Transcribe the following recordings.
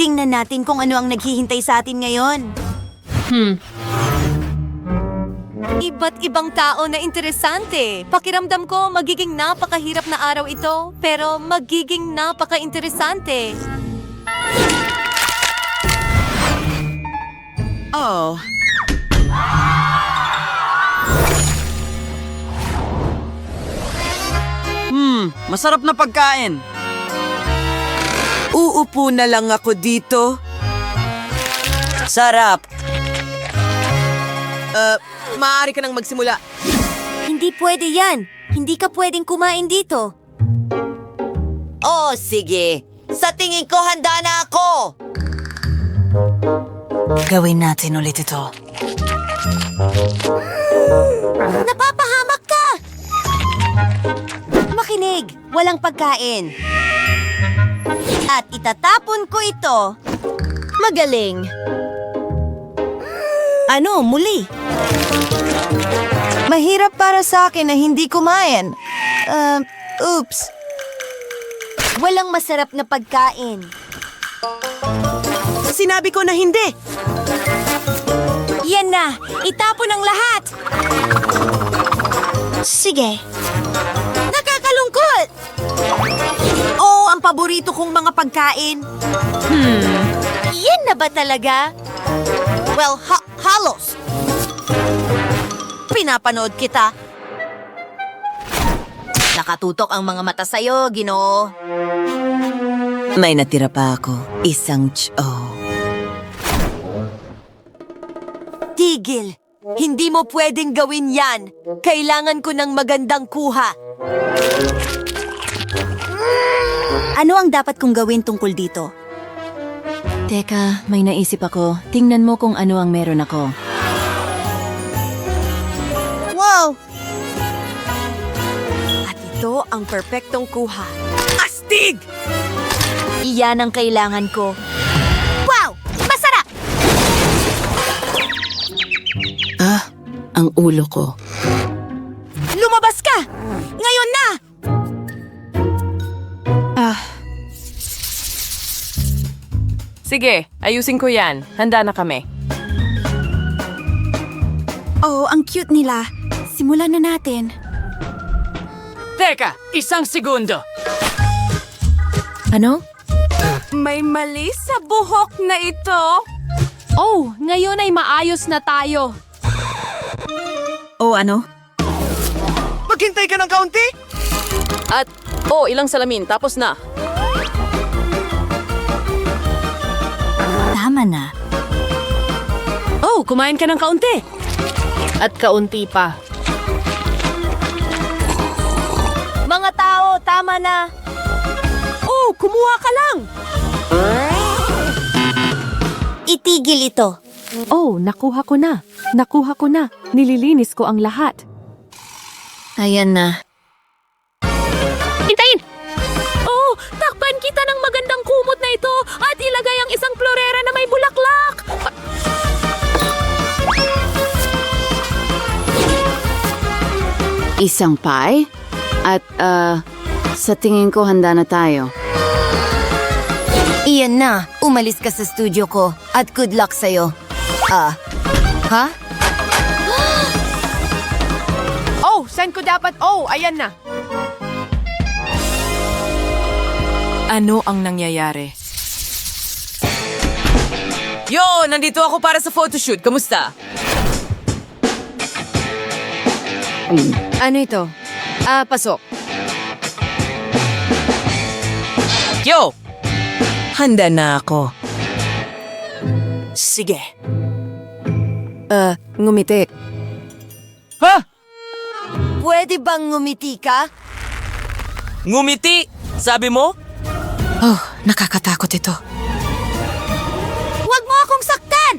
Tingnan natin kung ano ang naghihintay sa atin ngayon. Iba't ibang tao na interesante. Pakiramdam ko magiging napakahirap na araw ito, pero magiging napaka-interesante. Oh. Masarap na pagkain. Uupo na lang ako dito. Sarap. Maaari ka nang magsimula. Hindi pwede yan. Hindi ka pwedeng kumain dito. Oh, sige. Sa tingin ko, handa na ako. Gawin natin ulit ito. Napapahamak ka! Makinig, walang pagkain. At itatapon ko ito. Magaling. Ano, muli? Mahirap para sa akin na hindi kumain. Oops. Walang masarap na pagkain. Sinabi ko na hindi. Yan na! Itapon ang lahat! Sige. Nakakalungkot! Oh, ang paborito kong mga pagkain. Yan na ba talaga? Well, halos. Pinapanood kita. Nakatutok ang mga mata sa'yo, Ginoo. May natira pa ako. Isang Tigil! Hindi mo pwedeng gawin yan. Kailangan ko ng magandang kuha. Ano ang dapat kong gawin tungkol dito? Teka, may naisip ako. Tingnan mo kung ano ang meron ako. Wow! At ito ang perpektong kuha. Astig! Iyan ang kailangan ko. Wow! Masarap! ang ulo ko. Lumabas ka! Ngayon na! Sige, ayusin ko yan. Handa na kami. Oh, ang cute nila. Simulan na natin. Teka, isang segundo. Ano? May mali sa buhok na ito. Oh, ngayon ay maayos na tayo. O ano? Maghintay ka ng kaunti? At, ilang salamin, tapos na. Tama na. Oh, kumain ka ng kaunti. At kaunti pa. Mga tao, tama na. Oh, kumuha ka lang. Itigil ito. Oh, nakuha ko na. Nakuha ko na. Nililinis ko ang lahat. Ayan na. Hintayin! Oh, takpan kita ng magandang kumot na ito at ilagay ang isang florera na may bulaklak. Isang pie? At, sa tingin ko handa na tayo. Iyan na. Umalis ka sa studio ko. At good luck sa'yo. Ha? Oh, saan ko dapat? Oh, ayan na. Ano ang nangyayari? Yo, nandito ako para sa photoshoot. Kamusta? Ano ito? Pasok. Yo! Handa na ako. Sige. Ngumiti. Ha? Pwede bang ngumiti ka? Ngumiti? Sabi mo? Oh, nakakatakot ito. Huwag mo akong saktan!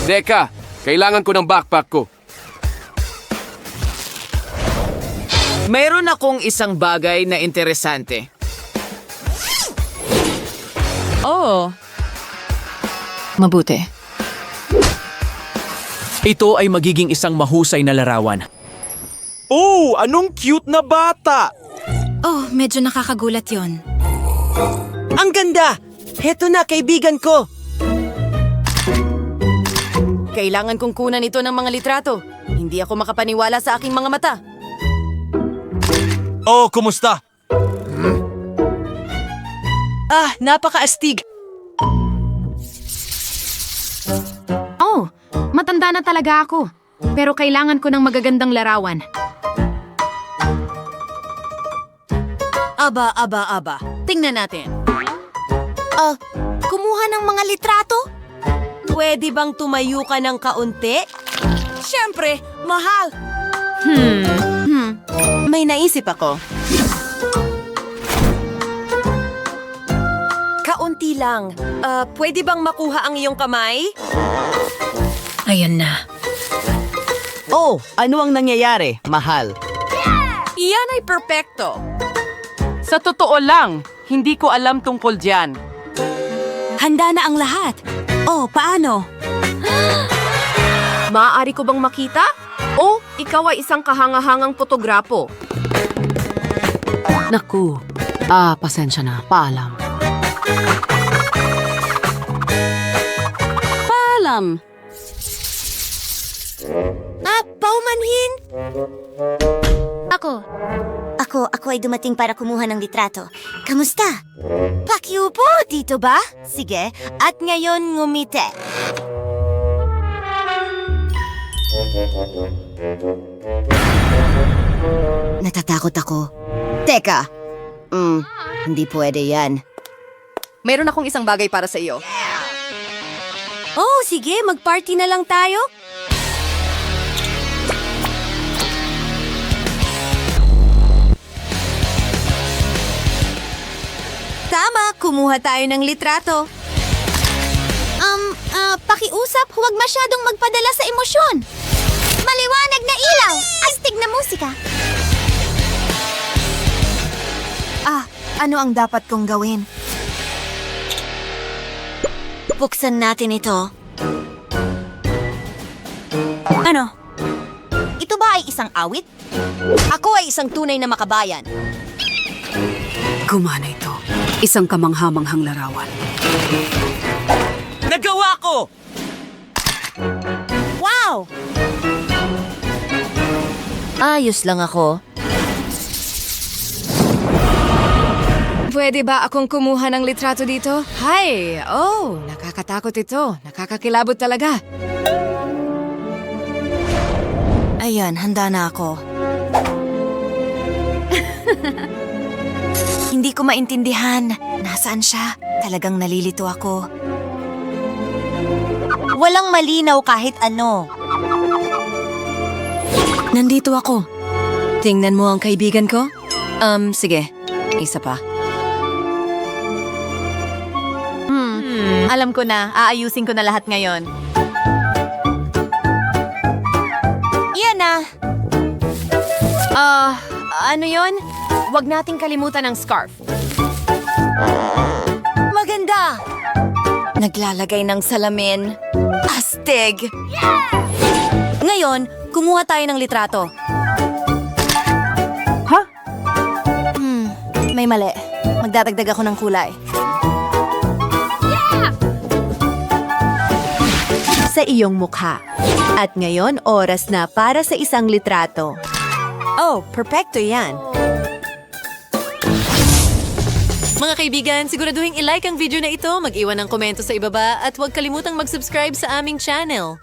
Deka, kailangan ko ng backpack ko. Mayroon akong isang bagay na interesante. Oh, Mabuti. Ito ay magiging isang mahusay na larawan. Oh, anong cute na bata! Oh, medyo nakakagulat yon. Ang ganda! Heto na, kaibigan ko. Kailangan kong kunan ito ng mga litrato. Hindi ako makapaniwala sa aking mga mata. Oh, kumusta? Napakaastig. Oh, matanda na talaga ako. Pero kailangan ko ng magagandang larawan. Aba. Tingnan natin. Kumuha ng mga litrato? Pwede bang tumayo ka ng kaunti? Siyempre, mahal. May naisip ako. Kaunti lang. Pwede bang makuha ang iyong kamay? Ayan na. Oh, ano ang nangyayari, mahal? Iyan ay perpekto. Sa totoo lang, hindi ko alam tungkol diyan. Handa na ang lahat. Oh, paano? Maaari ko bang makita? O, ikaw ay isang kahangahangang fotograpo. Naku. Pasensya na. Paalam. Paalam. Paumanhin! Ako ay dumating para kumuha ng litrato. Kamusta? Pakiupo, dito ba? Sige, at ngayon ngumiti. Natatakot ako. Teka, hindi pwede yan. Mayroon akong isang bagay para sa iyo. Oh, sige, mag-party na lang tayo. Tama, kumuha tayo ng litrato. Pakiusap, huwag masyadong magpadala sa emosyon. Maliwanag na ilaw, astig na musika. Ano ang dapat kong gawin? Buksan natin ito. Ano? Ito ba ay isang awit? Ako ay isang tunay na makabayan. Gumana ito. Isang kamanghamanghang larawan. Nagawa ko! Wow! Ayos lang ako. Pwede ba akong kumuha ng litrato dito? Hi! Oh, nakakatakot ito. Nakakakilabot talaga. Ayan, handa na ako. Hindi ko maintindihan. Nasaan siya? Talagang nalilito ako. Walang malinaw kahit ano. Nandito ako. Tingnan mo ang kaibigan ko? Sige. Isa pa. Alam ko na. Aayusin ko na lahat ngayon. Yan na. Ano yon? Huwag nating kalimutan ang scarf. Maganda. Naglalagay ng salamin. Astig! Ngayon, kumuha tayo ng litrato. Ha? May mali. Magdadagdag ako ng kulay. Sa iyong mukha. At ngayon, oras na para sa isang litrato. Oh, perfecto yan. Mga kaibigan, siguraduhin i-like ang video na ito, mag-iwan ng komento sa ibaba at huwag kalimutang mag-subscribe sa aming channel.